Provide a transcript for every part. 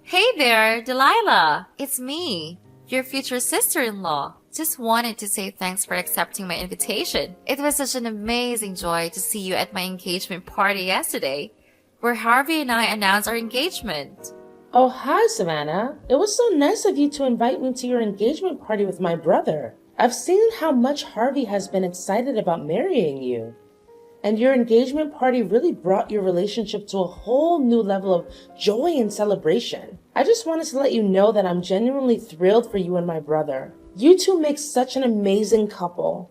Hey there, Delilah. It's me, your future sister-in-law. Just wanted to say thanks for accepting my invitation. It was such an amazing joy to see you at my engagement party yesterday, where Harvey and I announced our engagement. Oh, hi, Savannah. It was so nice of you to invite me to your engagement party with my brother. I've seen how much Harvey has been excited about marrying you. And your engagement party really brought your relationship to a whole new level of joy and celebration. I just wanted to let you know that I'm genuinely thrilled for you and my brother. You two make such an amazing couple.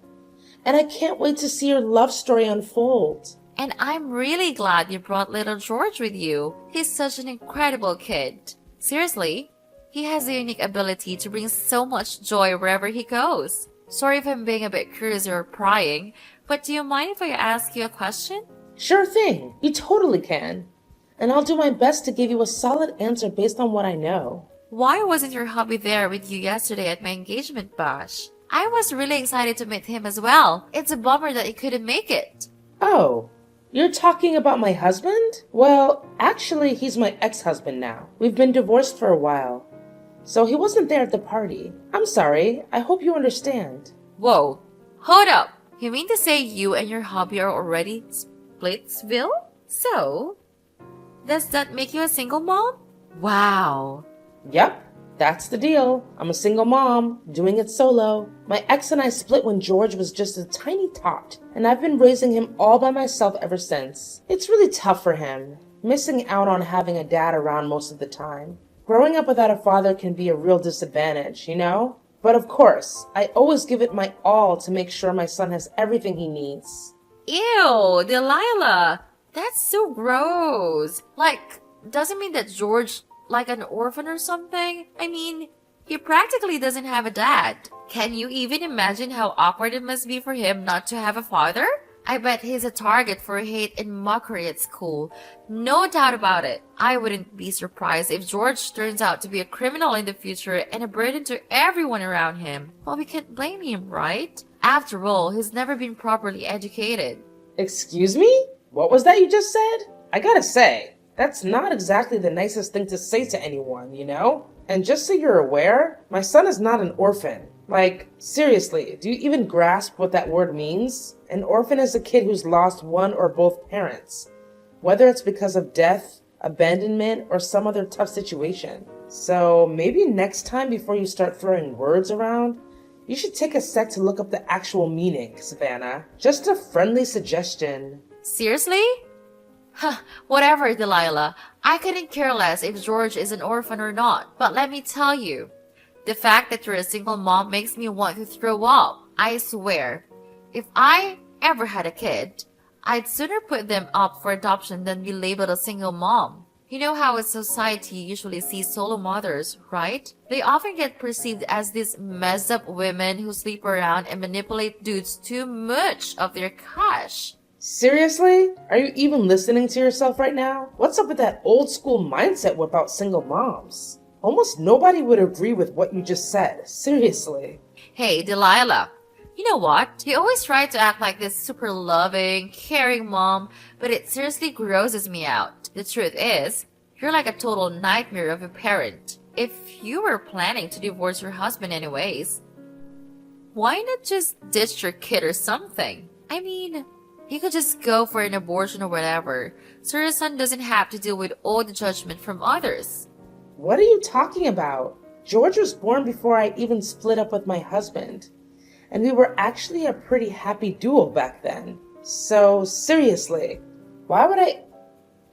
And I can't wait to see your love story unfold. And I'm really glad you brought little George with you. He's such an incredible kid. Seriously, he has a unique ability to bring so much joy wherever he goes. Sorry if I'm being a bit curious or prying, but do you mind if I ask you a question? Sure thing. You totally can. And I'll do my best to give you a solid answer based on what I know. Why wasn't your hubby there with you yesterday at my engagement bash? I was really excited to meet him as well. It's a bummer that he couldn't make it. Oh, you're talking about my husband? Well, actually, he's my ex-husband now. We've been divorced for a while. So he wasn't there at the party. I'm sorry. I hope you understand. Whoa, hold up. You mean to say you and your hubby are already splitsville? So, does that make you a single mom? Wow. Yep, that's the deal. I'm a single mom, doing it solo. My ex and I split when George was just a tiny tot, and I've been raising him all by myself ever since. It's really tough for him, missing out on having a dad around most of the time. Growing up without a father can be a real disadvantage, you know? But of course, I always give it my all to make sure my son has everything he needs. Ew, Delilah. That's so gross. Doesn't mean that George, like an orphan or something? I mean, he practically doesn't have a dad. Can you even imagine how awkward it must be for him not to have a father? I bet he's a target for hate and mockery at school. No doubt about it. I wouldn't be surprised if George turns out to be a criminal in the future and a burden to everyone around him. Well, we can't blame him, right? After all, he's never been properly educated. Excuse me? What was that you just said? I gotta say, that's not exactly the nicest thing to say to anyone, you know? And just so you're aware, my son is not an orphan. Seriously, do you even grasp what that word means? An orphan is a kid who's lost one or both parents, whether it's because of death, abandonment, or some other tough situation. So maybe next time before you start throwing words around, you should take a sec to look up the actual meaning, Savannah. Just a friendly suggestion. Seriously? Huh, whatever, Delilah. I couldn't care less if George is an orphan or not. But let me tell you, the fact that you're a single mom makes me want to throw up. I swear, if I ever had a kid, I'd sooner put them up for adoption than be labeled a single mom. You know how a society usually sees solo mothers, right? They often get perceived as these messed up women who sleep around and manipulate dudes too much of their cash. Seriously? Are you even listening to yourself right now? What's up with that old school mindset about single moms? Almost nobody would agree with what you just said. Seriously. Hey, Delilah. You know what? You always try to act like this super loving, caring mom, but it seriously grosses me out. The truth is, you're like a total nightmare of a parent. If you were planning to divorce your husband anyways, why not just ditch your kid or something? I mean, you could just go for an abortion or whatever, so your son doesn't have to deal with all the judgment from others. What are you talking about? George was born before I even split up with my husband. And we were actually a pretty happy duo back then. So seriously, why would I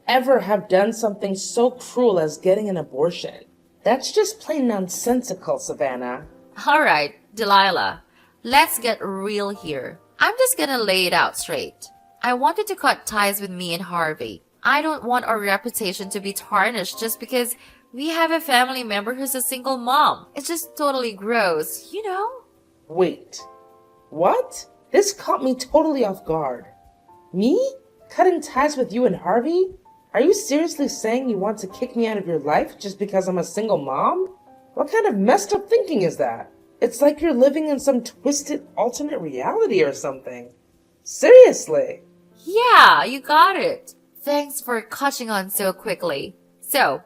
ever have done something so cruel as getting an abortion? That's just plain nonsensical, Savannah. Alright, Delilah, let's get real here. I'm just gonna lay it out straight. I wanted to cut ties with me and Harvey. I don't want our reputation to be tarnished just because we have a family member who's a single mom. It's just totally gross, you know? Wait, what? This caught me totally off guard. Me? Cutting ties with you and Harvey? Are you seriously saying you want to kick me out of your life just because I'm a single mom? What kind of messed up thinking is that? It's like you're living in some twisted alternate reality or something. Seriously. Yeah, you got it. Thanks for catching on so quickly. So,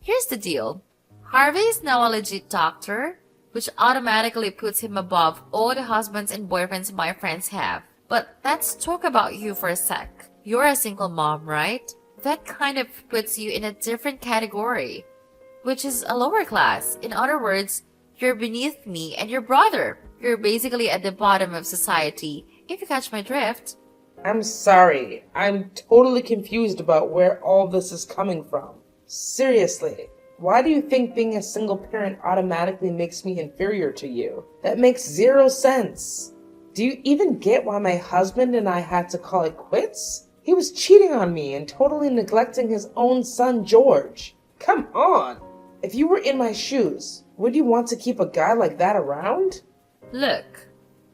Here's the deal. Harvey is now a legit doctor, which automatically puts him above all the husbands and boyfriends my friends have. But let's talk about you for a sec. You're a single mom, right? That kind of puts you in a different category, which is a lower class. In other words, you're beneath me and your brother. You're basically at the bottom of society, if you catch my drift. I'm sorry. I'm totally confused about where all this is coming from. Seriously, why do you think being a single parent automatically makes me inferior to you? That makes zero sense. Do you even get why my husband and I had to call it quits? He was cheating on me and totally neglecting his own son, George. Come on! If you were in my shoes, would you want to keep a guy like that around? Look,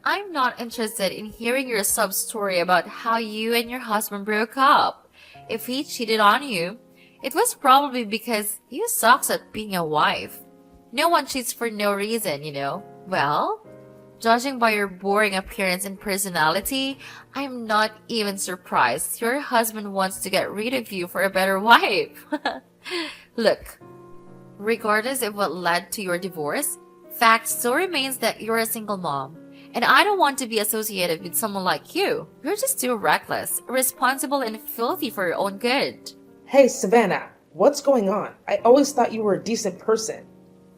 I'm not interested in hearing your sub-story about how you and your husband broke up. If he cheated on you, it was probably because you sucks at being a wife. No one cheats for no reason, you know. Well, judging by your boring appearance and personality, I'm not even surprised your husband wants to get rid of you for a better wife. Look, regardless of what led to your divorce, fact still remains that you're a single mom. And I don't want to be associated with someone like you. You're just too reckless, irresponsible, and filthy for your own good. Hey, Savannah, what's going on? I always thought you were a decent person.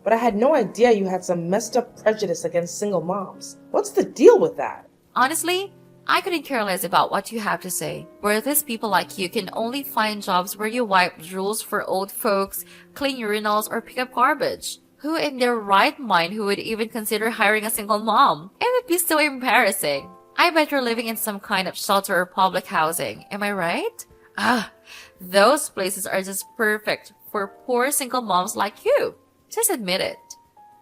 But I had no idea you had some messed up prejudice against single moms. What's the deal with that? Honestly, I couldn't care less about what you have to say. Worthless people like you can only find jobs where you wipe drools for old folks, clean urinals, or pick up garbage. Who in their right mind who would even consider hiring a single mom? It would be so embarrassing. I bet you're living in some kind of shelter or public housing. Am I right? Those places are just perfect for poor single moms like you. Just admit it.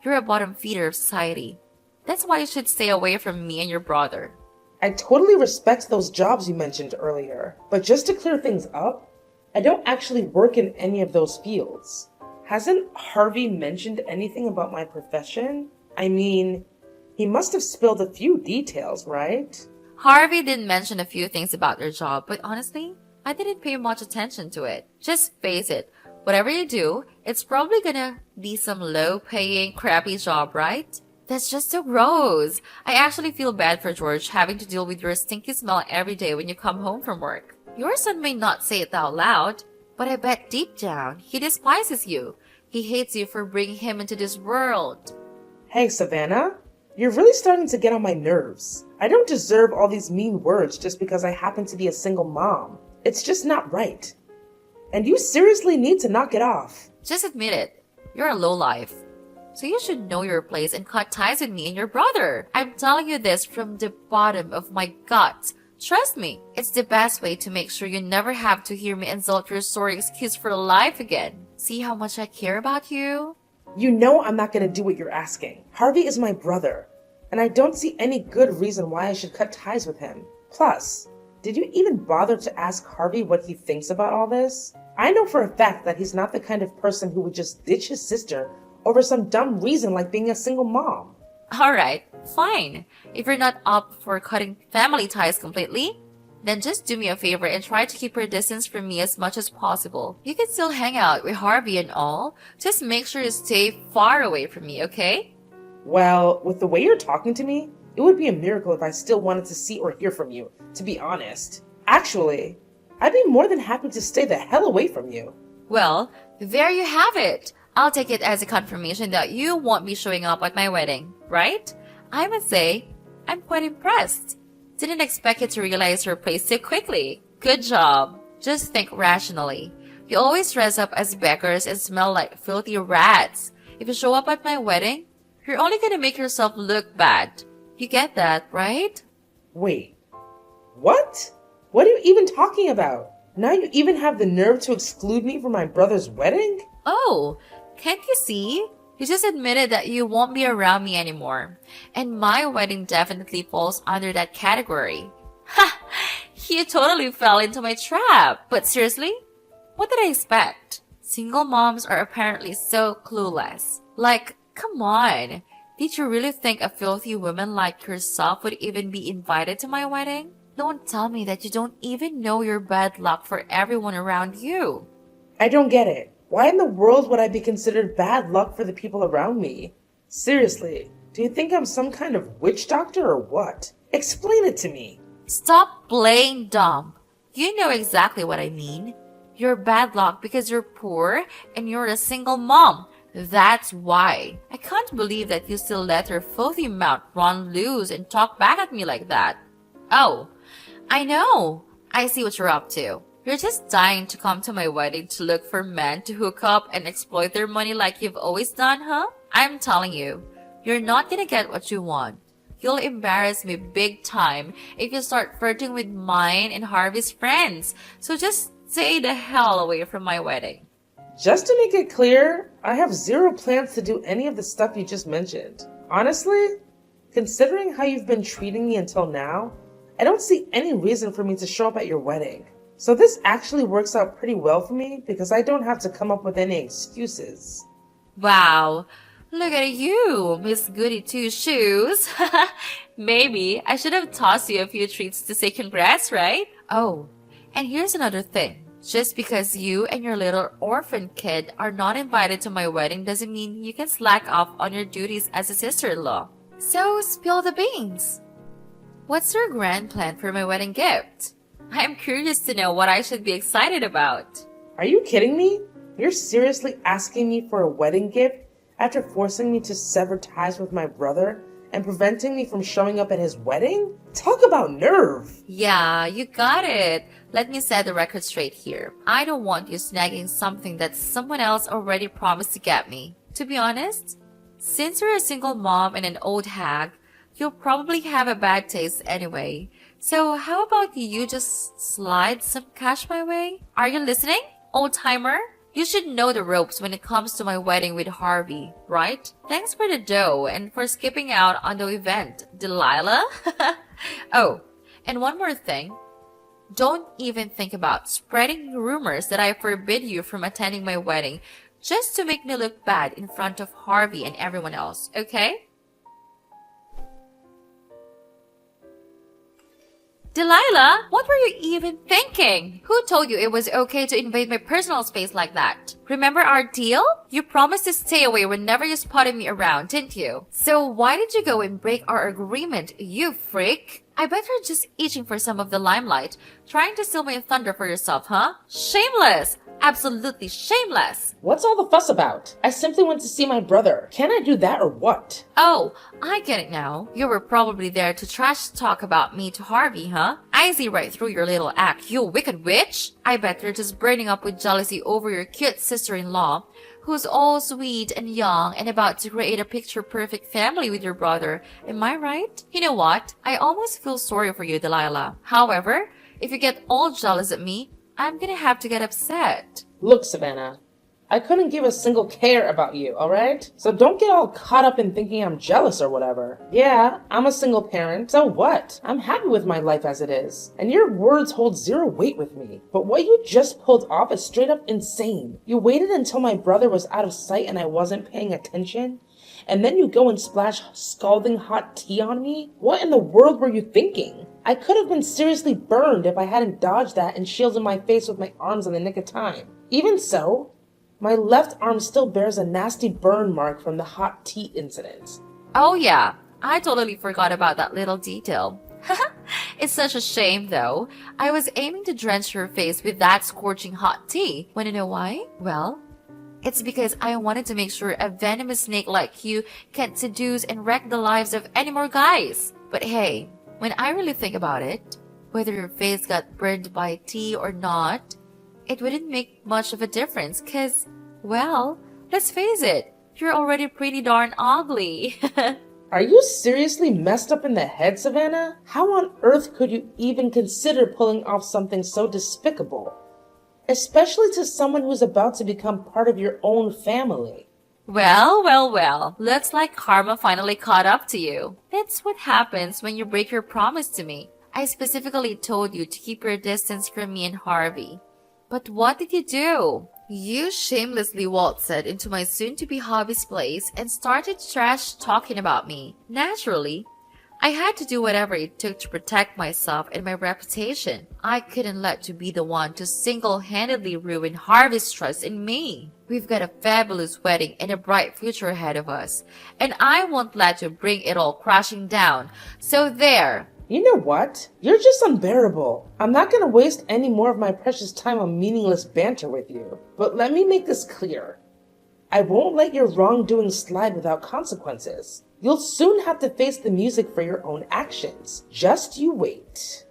You're a bottom feeder of society. That's why you should stay away from me and your brother. I totally respect those jobs you mentioned earlier, but just to clear things up, I don't actually work in any of those fields. Hasn't Harvey mentioned anything about my profession? I mean, he must have spilled a few details, right? Harvey did mention a few things about your job, but honestly, I didn't pay much attention to it. Just face it. Whatever you do, it's probably gonna be some low-paying, crappy job, right? That's just so gross. I actually feel bad for George having to deal with your stinky smell every day when you come home from work. Your son may not say it out loud, but I bet deep down, he despises you. He hates you for bringing him into this world. Hey, Savannah, you're really starting to get on my nerves. I don't deserve all these mean words just because I happen to be a single mom. It's just not right. And you seriously need to knock it off. Just admit it. You're a lowlife. So you should know your place and cut ties with me and your brother. I'm telling you this from the bottom of my gut. Trust me, it's the best way to make sure you never have to hear me insult your sorry excuse for life again. See how much I care about you? You know I'm not going to do what you're asking. Harvey is my brother, and I don't see any good reason why I should cut ties with him. Plus, did you even bother to ask Harvey what he thinks about all this? I know for a fact that he's not the kind of person who would just ditch his sister over some dumb reason like being a single mom. Alright, fine. If you're not up for cutting family ties completely, then just do me a favor and try to keep your distance from me as much as possible. You can still hang out with Harvey and all, just make sure you stay far away from me, okay? Well, with the way you're talking to me, it would be a miracle if I still wanted to see or hear from you, to be honest. Actually, I'd be more than happy to stay the hell away from you. Well, there you have it. I'll take it as a confirmation that you won't be showing up at my wedding, right? I must say, I'm quite impressed. Didn't expect you to realize your place so quickly. Good job. Just think rationally. You always dress up as beggars and smell like filthy rats. If you show up at my wedding, you're only gonna make yourself look bad. You get that, right? Wait, what? What are you even talking about? Now you even have the nerve to exclude me from my brother's wedding? Oh, can't you see? You just admitted that you won't be around me anymore. And my wedding definitely falls under that category. Ha! You totally fell into my trap. But seriously? What did I expect? Single moms are apparently so clueless. Like, come on. Did you really think a filthy woman like yourself would even be invited to my wedding? Don't tell me that you don't even know your bad luck for everyone around you. I don't get it. Why in the world would I be considered bad luck for the people around me? Seriously, do you think I'm some kind of witch doctor or what? Explain it to me. Stop playing dumb. You know exactly what I mean. You're bad luck because you're poor and you're a single mom. That's why. I can't believe that you still let your filthy mouth run loose and talk back at me like that. Oh, I know. I see what you're up to. You're just dying to come to my wedding to look for men to hook up and exploit their money like you've always done, huh? I'm telling you, you're not gonna get what you want. You'll embarrass me big time if you start flirting with mine and Harvey's friends. So just stay the hell away from my wedding. Just to make it clear, I have zero plans to do any of the stuff you just mentioned. Honestly, considering how you've been treating me until now, I don't see any reason for me to show up at your wedding. So this actually works out pretty well for me because I don't have to come up with any excuses. Wow, look at you, Miss Goody Two Shoes. Maybe I should have tossed you a few treats to say congrats, right? Oh, and here's another thing. Just because you and your little orphan kid are not invited to my wedding doesn't mean you can slack off on your duties as a sister-in-law. So spill the beans. What's your grand plan for my wedding gift? I'm curious to know what I should be excited about. Are you kidding me? You're seriously asking me for a wedding gift after forcing me to sever ties with my brother and preventing me from showing up at his wedding? Talk about nerve! Yeah, you got it. Let me set the record straight here. I don't want you snagging something that someone else already promised to get me. To be honest, since you're a single mom and an old hag, you'll probably have a bad taste anyway. So how about you just slide some cash my way? Are you listening, old timer? You should know the ropes when it comes to my wedding with Harvey, right? Thanks for the dough and for skipping out on the event, Delilah. Oh, and one more thing. Don't even think about spreading rumors that I forbid you from attending my wedding just to make me look bad in front of Harvey and everyone else, okay? Delilah, what were you even thinking? Who told you it was okay to invade my personal space like that? Remember our deal? You promised to stay away whenever you spotted me around, didn't you? So why did you go and break our agreement, you freak? I bet you're just itching for some of the limelight, trying to steal my thunder for yourself, huh? Shameless! Absolutely shameless! What's all the fuss about? I simply went to see my brother. Can I do that or what? Oh, I get it now. You were probably there to trash talk about me to Harvey, huh? I see right through your little act, you wicked witch! I bet you're just burning up with jealousy over your cute sister-in-law, who's all sweet and young and about to create a picture-perfect family with your brother. Am I right? You know what? I almost feel sorry for you, Delilah. However, if you get all jealous at me, I'm gonna have to get upset. Look, Savannah, I couldn't give a single care about you, alright? So don't get all caught up in thinking I'm jealous or whatever. Yeah, I'm a single parent, so what? I'm happy with my life as it is. And your words hold zero weight with me. But what you just pulled off is straight up insane. You waited until my brother was out of sight and I wasn't paying attention? And then you go and splash scalding hot tea on me? What in the world were you thinking? I could have been seriously burned if I hadn't dodged that and shielded my face with my arms in the nick of time. Even so, my left arm still bears a nasty burn mark from the hot tea incident. Oh yeah, I totally forgot about that little detail. It's such a shame though. I was aiming to drench your face with that scorching hot tea. Wanna know why? Well, it's because I wanted to make sure a venomous snake like you can't seduce and wreck the lives of any more guys. But hey, when I really think about it, whether your face got burned by tea or not, it wouldn't make much of a difference cause, well, let's face it, you're already pretty darn ugly. Are you seriously messed up in the head, Savannah? How on earth could you even consider pulling off something so despicable? Especially to someone who's about to become part of your own family. Well, looks like karma finally caught up to you. That's what happens when you break your promise to me. I specifically told you to keep your distance from me and Harvey. But what did you do? You shamelessly waltzed into my soon-to-be hobby's place and started trash talking about me. Naturally, I had to do whatever it took to protect myself and my reputation. I couldn't let you be the one to single-handedly ruin Harvey's trust in me. We've got a fabulous wedding and a bright future ahead of us. And I won't let you bring it all crashing down. So there. You know what? You're just unbearable. I'm not gonna waste any more of my precious time on meaningless banter with you. But let me make this clear. I won't let your wrongdoing slide without consequences. You'll soon have to face the music for your own actions. Just you wait.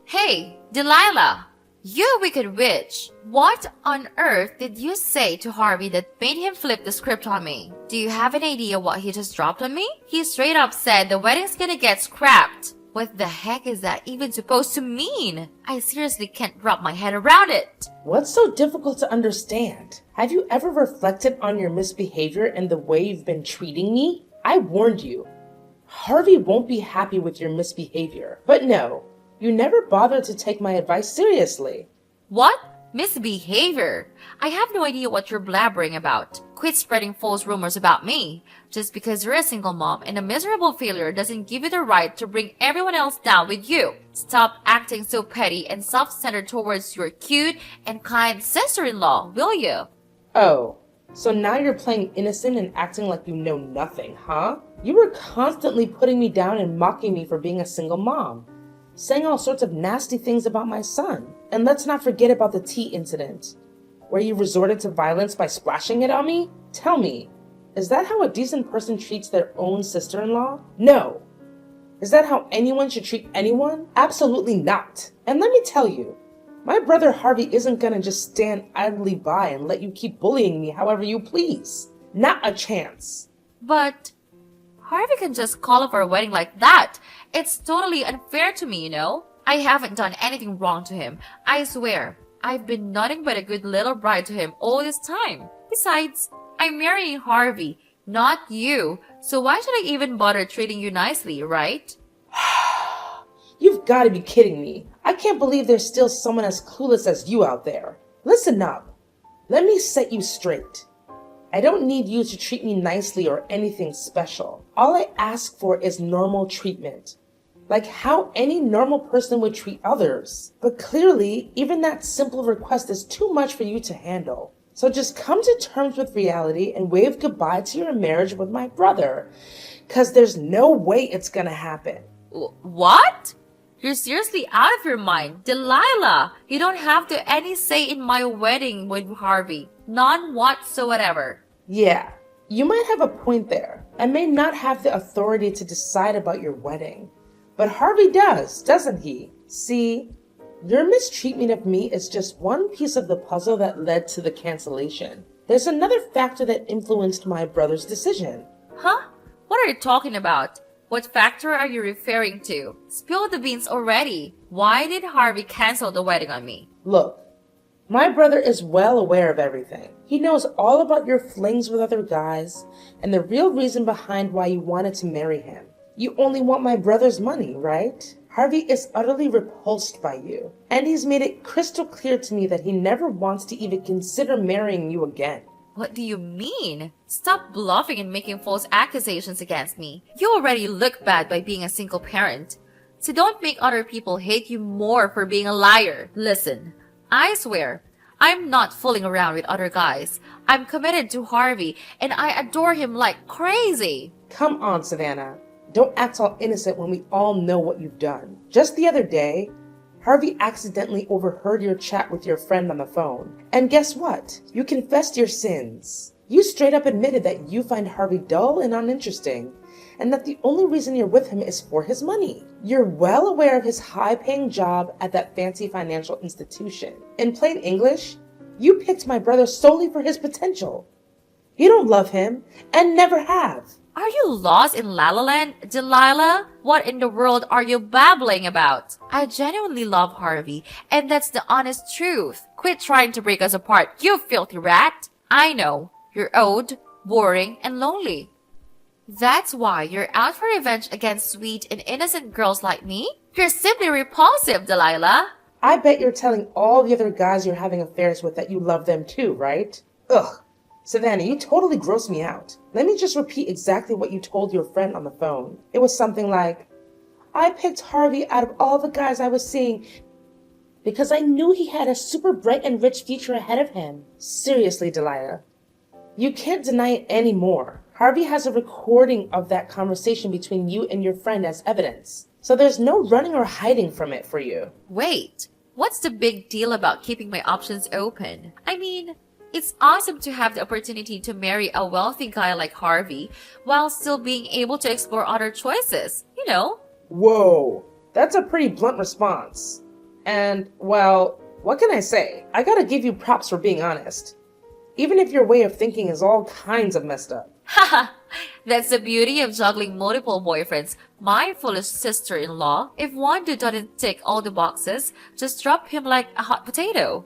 Hey, Delilah! You wicked witch! What on earth did you say to Harvey that made him flip the script on me? Do you have an idea what he just dropped on me? He straight up said the wedding's gonna get scrapped. What the heck is that even supposed to mean? I seriously can't wrap my head around it. What's so difficult to understand? Have you ever reflected on your misbehavior and the way you've been treating me? I warned you. Harvey won't be happy with your misbehavior. But no, you never bothered to take my advice seriously. What? Misbehavior? I have no idea what you're blabbering about. Quit spreading false rumors about me. Just because you're a single mom and a miserable failure doesn't give you the right to bring everyone else down with you. Stop acting so petty and self-centered towards your cute and kind sister-in-law, will you? Oh, so now you're playing innocent and acting like you know nothing, huh? You were constantly putting me down and mocking me for being a single mom, saying all sorts of nasty things about my son. And let's not forget about the tea incident, where you resorted to violence by splashing it on me? Tell me, is that how a decent person treats their own sister-in-law? No. Is that how anyone should treat anyone? Absolutely not. And let me tell you, my brother Harvey isn't gonna just stand idly by and let you keep bullying me however you please. Not a chance. But Harvey can just call off our wedding like that. It's totally unfair to me, you know? I haven't done anything wrong to him. I swear. I've been nothing but a good little bride to him all this time. Besides, I'm marrying Harvey, not you. So why should I even bother treating you nicely, right? You've got to be kidding me. I can't believe there's still someone as clueless as you out there. Listen up. Let me set you straight. I don't need you to treat me nicely or anything special. All I ask for is normal treatment, like how any normal person would treat others. But clearly, even that simple request is too much for you to handle. So just come to terms with reality and wave goodbye to your marriage with my brother, because there's no way it's gonna happen. What? You're seriously out of your mind. Delilah, you don't have any say in my wedding with Harvey. None whatsoever. Yeah, you might have a point there. I may not have the authority to decide about your wedding, but Harvey does, doesn't he? See, your mistreatment of me is just one piece of the puzzle that led to the cancellation. There's another factor that influenced my brother's decision. Huh? What are you talking about? What factor are you referring to? Spill the beans already. Why did Harvey cancel the wedding on me? Look, my brother is well aware of everything. He knows all about your flings with other guys and the real reason behind why you wanted to marry him. You only want my brother's money, right? Harvey is utterly repulsed by you, and he's made it crystal clear to me that he never wants to even consider marrying you again. What do you mean? Stop bluffing and making false accusations against me. You already look bad by being a single parent. So don't make other people hate you more for being a liar. Listen, I swear, I'm not fooling around with other guys. I'm committed to Harvey, and I adore him like crazy. Come on, Savannah. Don't act all innocent when we all know what you've done. Just the other day, Harvey accidentally overheard your chat with your friend on the phone. And guess what? You confessed your sins. You straight up admitted that you find Harvey dull and uninteresting, and that the only reason you're with him is for his money. You're well aware of his high-paying job at that fancy financial institution. In plain English, you picked my brother solely for his potential. You don't love him, and never have. Are you lost in La La Land, Delilah? What in the world are you babbling about? I genuinely love Harvey, and that's the honest truth. Quit trying to break us apart, you filthy rat. I know, you're old, boring, and lonely. That's why you're out for revenge against sweet and innocent girls like me? You're simply repulsive, Delilah. I bet you're telling all the other guys you're having affairs with that you love them too, right? Ugh. Savannah, you totally gross me out. Let me just repeat exactly what you told your friend on the phone. It was something like, I picked Harvey out of all the guys I was seeing because I knew he had a super bright and rich future ahead of him. Seriously, Delilah. You can't deny it anymore. Harvey has a recording of that conversation between you and your friend as evidence. So there's no running or hiding from it for you. Wait, what's the big deal about keeping my options open? I mean, it's awesome to have the opportunity to marry a wealthy guy like Harvey while still being able to explore other choices, you know? Whoa, that's a pretty blunt response. And, well, what can I say? I gotta give you props for being honest. Even if your way of thinking is all kinds of messed up. Haha, that's the beauty of juggling multiple boyfriends. My foolish sister-in-law, if one dude doesn't tick all the boxes, just drop him like a hot potato.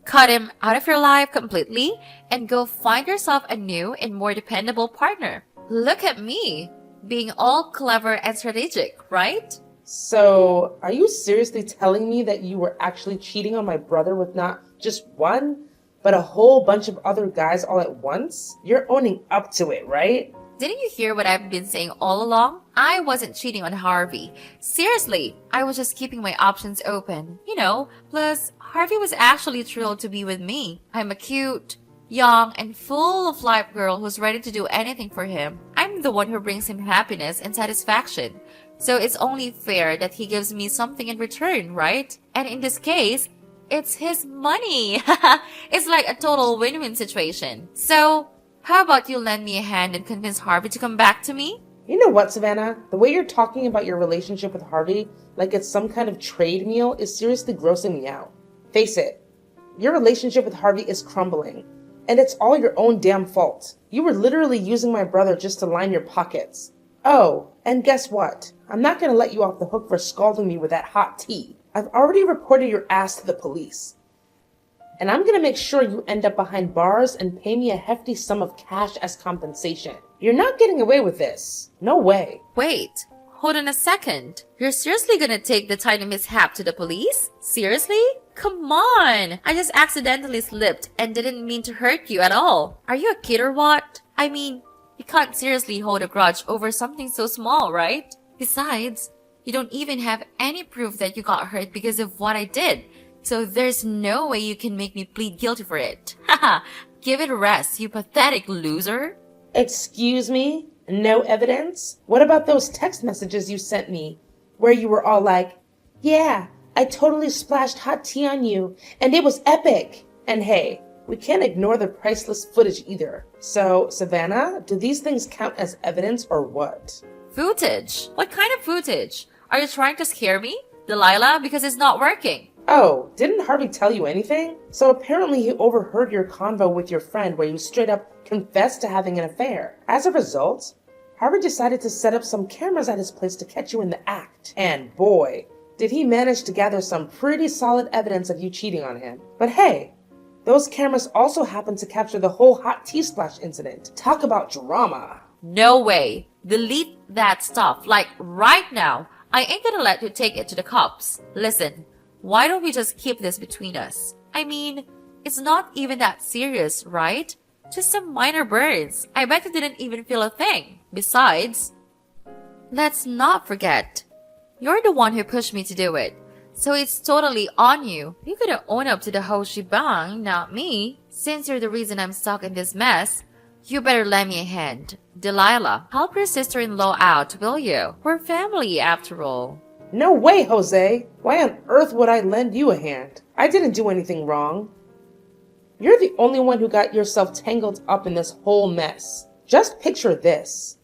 Cut him out of your life completely and go find yourself a new and more dependable partner. Look at me, being all clever and strategic, right? So, are you seriously telling me that you were actually cheating on my brother with not just one, but a whole bunch of other guys all at once? You're owning up to it, right? Didn't you hear what I've been saying all along? I wasn't cheating on Harvey. Seriously, I was just keeping my options open. You know, plus Harvey was actually thrilled to be with me. I'm a cute, young, and full of life girl who's ready to do anything for him. I'm the one who brings him happiness and satisfaction. So it's only fair that he gives me something in return, right? And in this case, it's his money. It's like a total win-win situation. So, how about you lend me a hand and convince Harvey to come back to me? You know what, Savannah? The way you're talking about your relationship with Harvey like it's some kind of trade meal is seriously grossing me out. Face it, your relationship with Harvey is crumbling, and it's all your own damn fault. You were literally using my brother just to line your pockets. Oh, and guess what? I'm not gonna let you off the hook for scalding me with that hot tea. I've already reported your ass to the police. And I'm gonna make sure you end up behind bars and pay me a hefty sum of cash as compensation. You're not getting away with this. No way. Wait, hold on a second. You're seriously gonna take the tiny mishap to the police? Seriously? Come on! I just accidentally slipped and didn't mean to hurt you at all. Are you a kid or what? I mean, you can't seriously hold a grudge over something so small, right? Besides, you don't even have any proof that you got hurt because of what I did. So there's no way you can make me plead guilty for it. Haha, give it a rest, you pathetic loser. Excuse me? No evidence? What about those text messages you sent me, where you were all like, yeah, I totally splashed hot tea on you, and it was epic. And hey, we can't ignore the priceless footage either. So, Savannah, do these things count as evidence or what? Footage? What kind of footage? Are you trying to scare me, Delilah, because it's not working? Oh, didn't Harvey tell you anything? So apparently he overheard your convo with your friend where you straight up confessed to having an affair. As a result, Harvey decided to set up some cameras at his place to catch you in the act. And boy, did he manage to gather some pretty solid evidence of you cheating on him. But hey, those cameras also happened to capture the whole hot tea splash incident. Talk about drama. No way. Delete that stuff, like right now. I ain't gonna let you take it to the cops. Listen, why don't we just keep this between us? I mean, it's not even that serious, right? Just some minor burns. I bet you didn't even feel a thing. Besides, let's not forget, you're the one who pushed me to do it. So it's totally on you. You could have owned up to the whole shebang, not me. Since you're the reason I'm stuck in this mess, you better lend me a hand. Delilah, help your sister-in-law out, will you? We're family, after all. No way, Jose. Why on earth would I lend you a hand? I didn't do anything wrong. You're the only one who got yourself tangled up in this whole mess. Just picture this.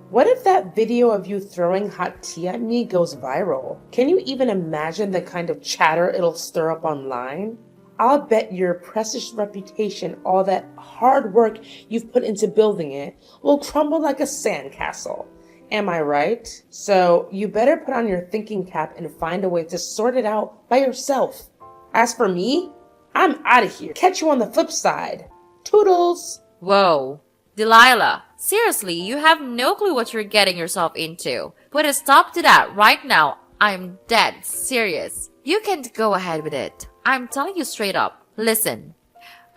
What if that video of you throwing hot tea at me goes viral? Can you even imagine the kind of chatter it'll stir up online? I'll bet your precious reputation, all that hard work you've put into building it, will crumble like a sandcastle. Am I right? So you better put on your thinking cap and find a way to sort it out by yourself. As for me, I'm out of here. Catch you on the flip side. Toodles! Whoa. Delilah, seriously, you have no clue what you're getting yourself into. Put a stop to that right now. I'm dead serious. You can't go ahead with it. I'm telling you straight up. Listen,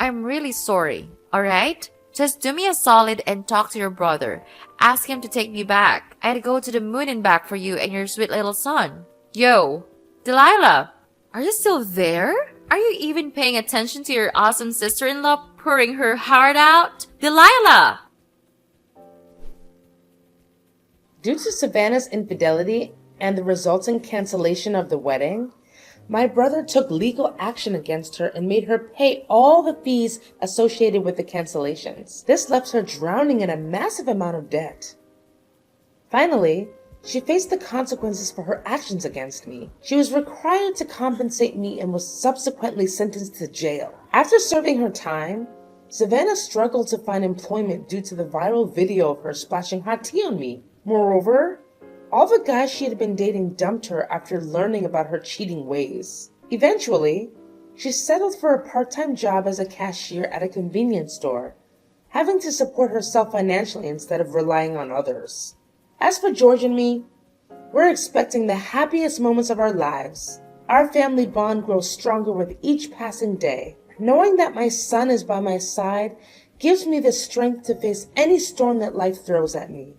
I'm really sorry, alright? Just do me a solid and talk to your brother. Ask him to take me back. I'd go to the moon and back for you and your sweet little son. Yo, Delilah, Are you still there? Are you even paying attention to your awesome sister-in-law pouring her heart out? Delilah! Due to Savannah's infidelity and the resulting cancellation of the wedding, my brother took legal action against her and made her pay all the fees associated with the cancellations. This left her drowning in a massive amount of debt. Finally, she faced the consequences for her actions against me. She was required to compensate me and was subsequently sentenced to jail. After serving her time, Savannah struggled to find employment due to the viral video of her splashing hot tea on me. Moreover, all the guys she had been dating dumped her after learning about her cheating ways. Eventually, she settled for a part-time job as a cashier at a convenience store, having to support herself financially instead of relying on others. As for George and me, we're expecting the happiest moments of our lives. Our family bond grows stronger with each passing day. Knowing that my son is by my side gives me the strength to face any storm that life throws at me.